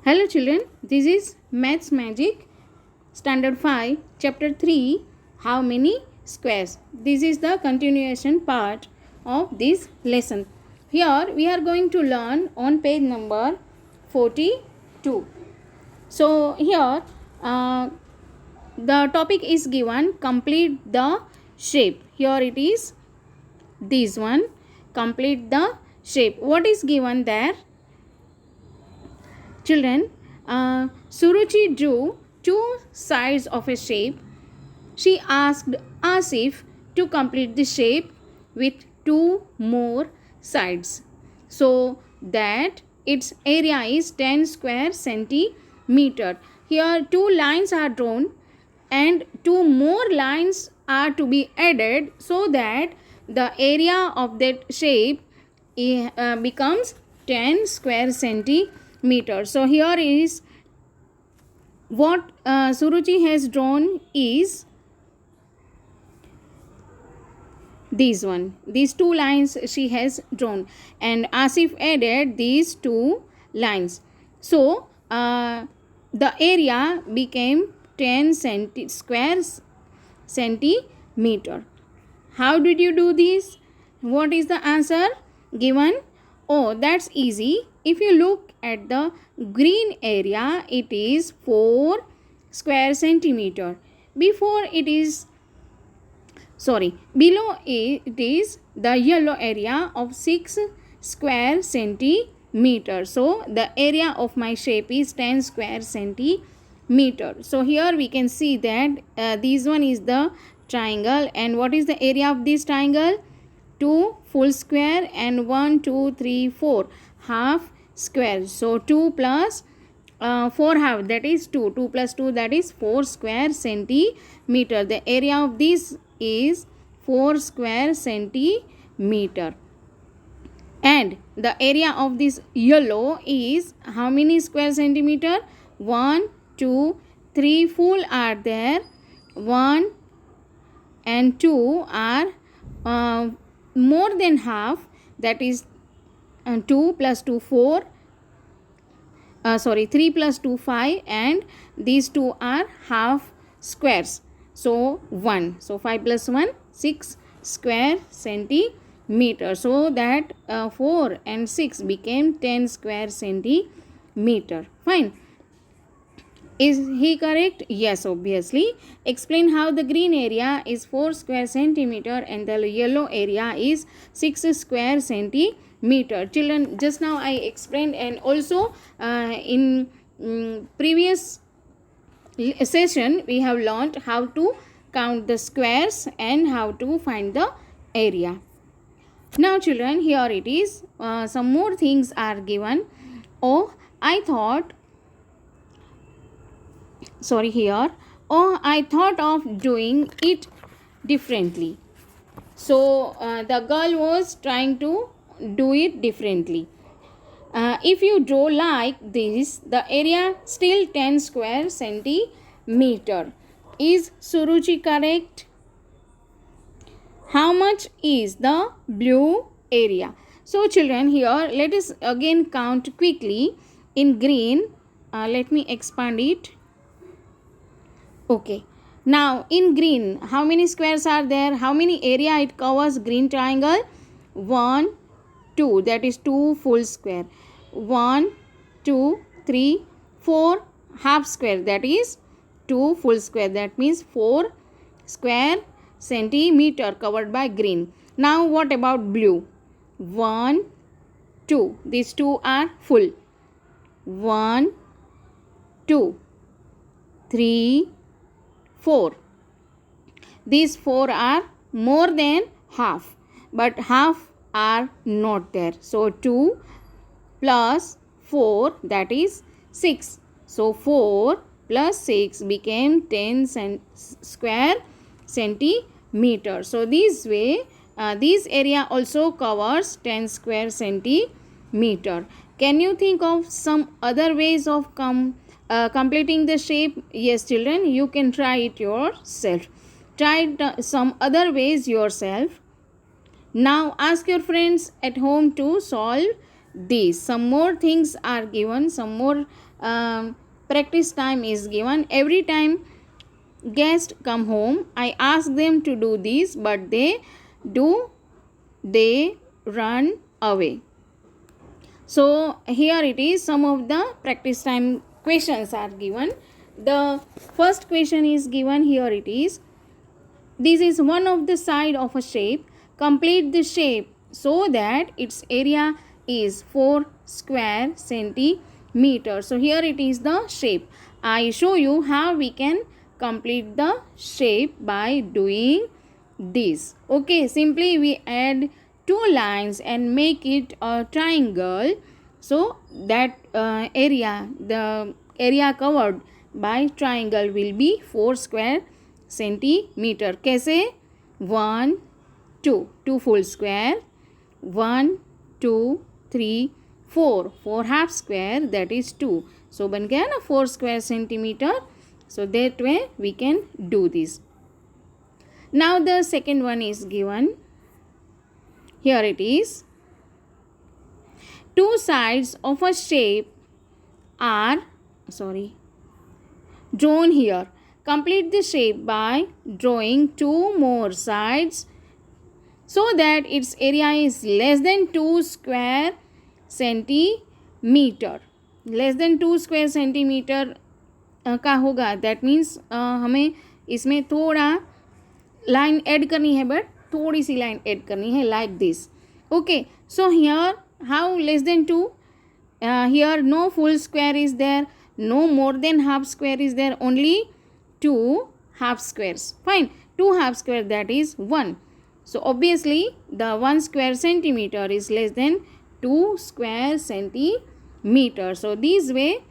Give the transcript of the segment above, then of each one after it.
Hello children, this is Maths Magic, Standard 5, Chapter 3, How Many Squares. This is the continuation part of this lesson. Here we are going to learn on page number 42. So here the topic is given, complete the shape. Here it is, this one, complete the shape. What is given there? Children, Suruchi drew two sides of a shape. She asked Asif to complete the shape with two more sides so that its area is 10 square centimeter. Here two lines are drawn and two more lines are to be added so that the area of that shape becomes 10 square centimeter. So here is what Suruchi has drawn is this one. These two lines she has drawn and Asif added these two lines. So the area became 10 square centimeter. How did you do this? What is the answer given? Oh, that's easy. If you look at the green area, it is 4 square centimeter. Below it is the yellow area of 6 square centimeter. So the area of my shape is 10 square centimeter. So here we can see that this one is the triangle, and what is the area of this triangle? 2 full square and 1 2 3 4 half square. So 2 plus 4 half, that is 2. 2 plus 2, that is 4 square centimeter. The area of this is 4 square centimeter. And the area of this yellow is how many square centimeter? 1 2 3 full are there. 1 and 2 are more than half, that is 2 plus 2 4, 3 plus 2 5, and these two are half squares. So 1. So 5 plus 1, 6 square centimeter. So that 4 and 6 became 10 square centimeter. Fine. Is he correct? Yes, obviously. Explain how the green area is 4 square centimeter and the yellow area is 6 square centimeter. Children, just now I explained, and also in previous session we have learnt how to count the squares and how to find the area. Now children, here it is. Some more things are given. I thought of doing it differently. So the girl was trying to do it differently. If you draw like this, the area still 10 square centimeter. Is Suruchi correct? How much is the blue area? So children, here let us again count quickly. In green, let me expand it. Okay. Now in green, how many squares are there? How many area it covers? Green triangle? 1 2, that is 2 full square. 1 2 3 4 half square, that is 2 full square. That means 4 square centimeter covered by green. Now what about blue? 1 2, these two are full. 1 2 3 4. These 4 are more than half, but half are not there. So 2 plus 4, that is 6. So 4 plus 6 became 10 square centimeter. So this way this area also covers 10 square centimeter. Can you think of some other ways of completing the shape? Yes children, you can try it yourself. Try some other ways yourself. Now ask your friends at home to solve this. Some more things are given, some more practice time is given. Every time guests come home, I ask them to do this, but they run away. So here it is, some of the practice time questions are given. The first question is given, here it is. This is one of the side of a shape. Complete the shape so that its area is 4 square centimeter. So here it is the shape. I show you how we can complete the shape by doing this. Okay, simply we add two lines and make it a triangle. So that the area covered by triangle will be 4 square centimeter. कैसे? 1 2 full square, 1 2 3 4 half square, that is 2. So बन गया ना 4 square centimeter. So that way we can do this. Now the second one is given. Here it is. Two sides of a shape are drawn here. Complete the shape by drawing two more sides so that its area is less than 2 square centimeter. Less than 2 square centimeter का होगा. That means हमें इसमें थोड़ा line add करनी है, but थोड़ी सी line add करनी है, like this. Okay, so here how less than 2? Here no full square is there, no more than half square is there, only 2 half squares. Fine, 2 half square, that is 1. So obviously the 1 square centimeter is less than 2 square centimeter. So this way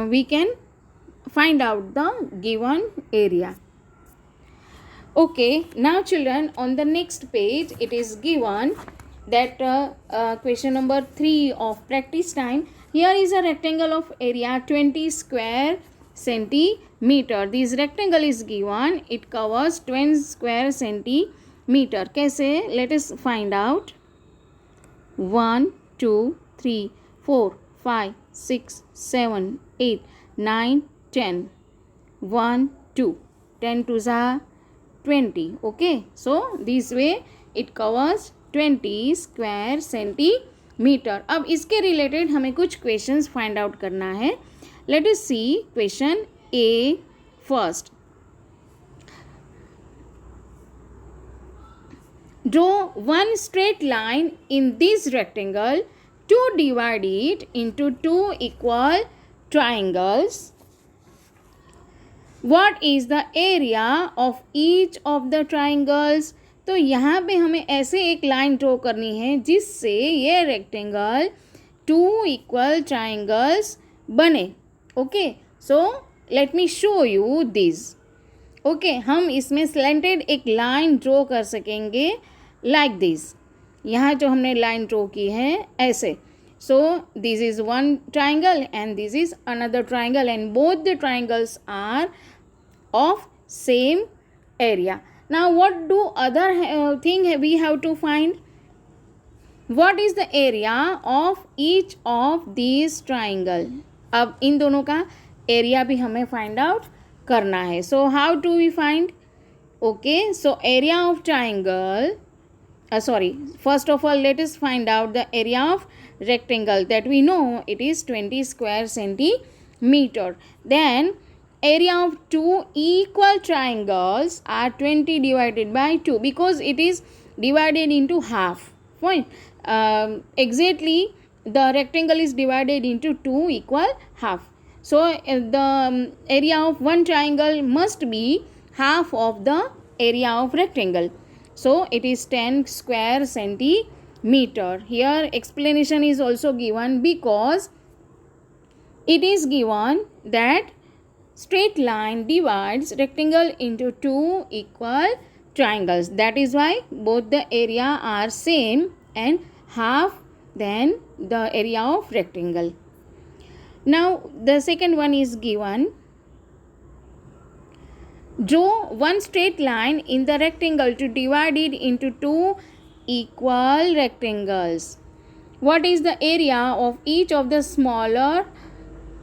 we can find out the given area. Okay, now children, on the next page it is given that question number 3 of practice time. Here is a rectangle of area 20 square centimeter. This rectangle is given, it covers 20 square centimeter. कैसे? Let us find out. 1 2 3 4 5 6 7 8 9 10. 1 2 10 to the 20. Okay, so this way it covers 20 square centimeter. अब इसके related हमें कुछ questions find out करना है. Let us see question A first. Draw one straight line in this rectangle to divide it into two equal triangles. What is the area of each of the triangles? तो यहाँ पे हमें ऐसे एक line draw करनी है जिससे ये रेक्टेंगल टू इक्वल ट्राइंगल्स बने. Okay, so let me show you this. Okay, हम इसमें स्लैंटेड एक लाइन ड्रॉ कर सकेंगे लाइक दिस. यहाँ जो हमने लाइन ड्रॉ की है ऐसे. So this is one triangle and this is another triangle and both the triangles are of same area. Now what do other thing we have to find? What is the area of each of these triangle? अब इन दोनों का area भी हमें find out करना है. So how to we find? Okay, so area of triangle, first of all let us find out the area of rectangle. That we know it is 20 square centimeter. Then area of two equal triangles are 20 divided by 2 because it is divided into half. Fine. Exactly the rectangle is divided into two equal half. So the area of one triangle must be half of the area of rectangle. So it is 10 square centimeter. Here explanation is also given because it is given that straight line divides rectangle into two equal triangles. That is why both the area are same and half than the area of rectangle. Now the second one is given. Draw one straight line in the rectangle to divide it into two equal rectangles. What is the area of each of the smaller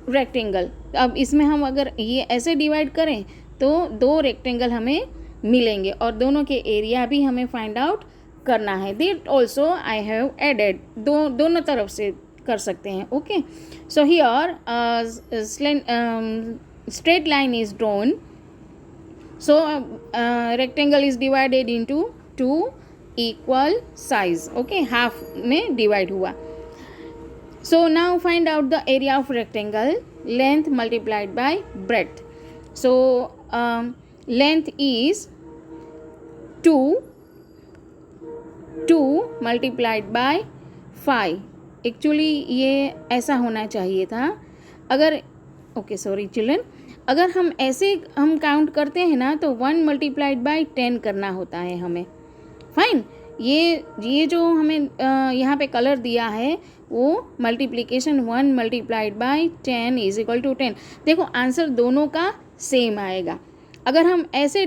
rectangle? अब इसमें हम अगर ये ऐसे divide करें तो दो rectangle हमें मिलेंगे और दोनों के एरिया भी हमें फाइंड आउट करना है. That also I have added. दोनों तरफ से कर सकते हैं. Okay, so here straight line is drawn. So rectangle is divided into two equal size. Okay, half में divide हुआ. So now find out the area of rectangle. Length multiplied by breadth. So length is 2 multiplied by 5. Actually ये ऐसा होना चाहिए था. अगर okay sorry children, अगर हम ऐसे हम काउंट करते हैं ना तो 1 मल्टीप्लाइड बाई 10 करना होता है हमें. फाइन, ये जो हमें यहाँ पे कलर दिया है वो multiplication 1 multiplied by 10 is equal to 10. देखो आंसर दोनों का सेम आएगा. अगर हम ऐसे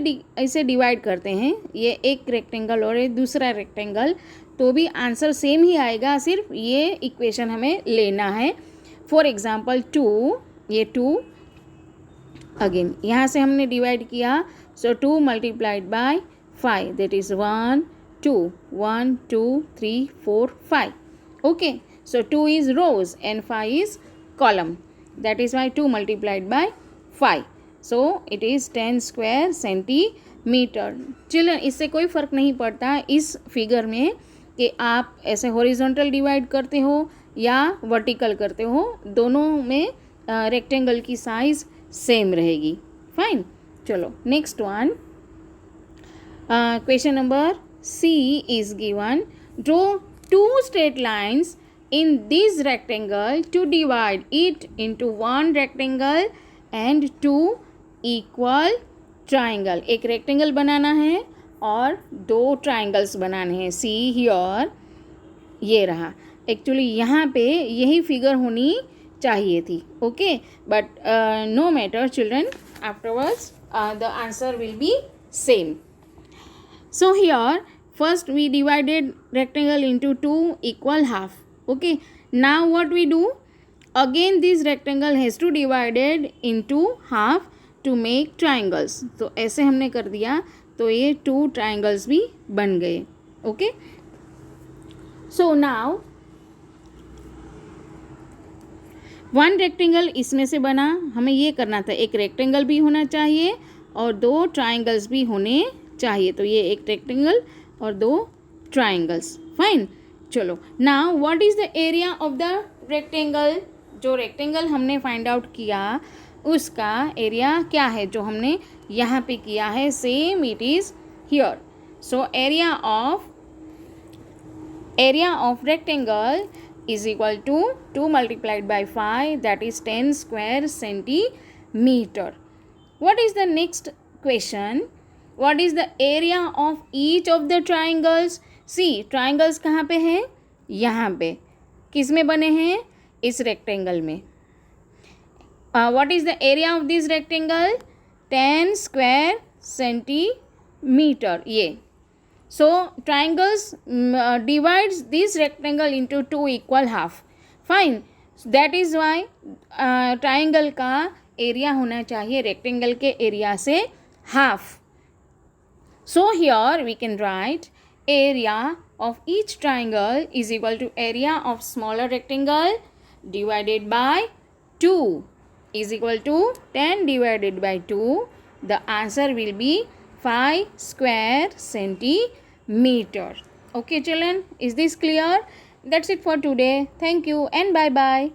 डिवाइड करते हैं, ये एक रेक्टेंगल और ये दूसरा रेक्टेंगल, तो भी आंसर सेम ही आएगा. सिर्फ ये इक्वेशन हमें लेना है. फॉर एग्जांपल 2, ये 2 अगेन यहाँ से हमने डिवाइड किया. So 2 multiplied by 5 that is 1 2 1 2 3 4 5. Okay, so 2 is rows and 5 is column. That is why 2 multiplied by 5. So it is 10 square centimetre. Children, इससे कोई फ़र्क नहीं पड़ता इस फिगर में कि आप ऐसे हॉरिजॉन्टल डिवाइड करते हो या वर्टिकल करते हो, दोनों में रेक्टेंगल की साइज़ सेम रहेगी. फाइन, चलो next one. Question number C is given. Draw 2 straight lines in this rectangle to divide it into one rectangle and 2 equal triangle. एक रेक्टेंगल बनाना है और 2 ट्राइंगल्स बनाने हैं. सी हियर, ये रहा. एक्चुअली यहाँ पे यही फिगर होनी चाहिए थी. Okay, but no matter children, afterwards the answer will be same. So here first we divided rectangle into 2 equal half. Okay, now what we do? Again this rectangle has to divided into half to make triangles. तो ऐसे हमने कर दिया तो ये 2 triangles भी बन गए. Okay, so now one rectangle इसमें से बना. हमें ये करना था, एक रेक्टेंगल भी होना चाहिए और 2 ट्राइंगल्स भी होने चाहिए. तो ये एक रेक्टेंगल और 2 ट्राइंगल्स. फाइन, चलो now what is the area of the rectangle. जो रेक्टेंगल हमने फाइंड आउट किया उसका एरिया क्या है, जो हमने यहाँ पे किया है same it is here. So area of rectangle is equal to 2 multiplied by 5 that is 10 square centimeter. What is the next question? What is the area of each of the triangles? See, triangles कहाँ पे हैं? यहाँ पे. किस में बने हैं? इस रेक्टेंगल में. What is the area of this rectangle? 10 square centimeter. ये. So triangles divides this rectangle into 2 equal half. Fine. That is why triangle का एरिया होना चाहिए रेक्टेंगल के एरिया से half. So here we can write area of each triangle is equal to area of smaller rectangle divided by 2 is equal to 10 divided by 2. The answer will be 5 square centimeter. Okay children, is this clear? That's it for today. Thank you and bye bye.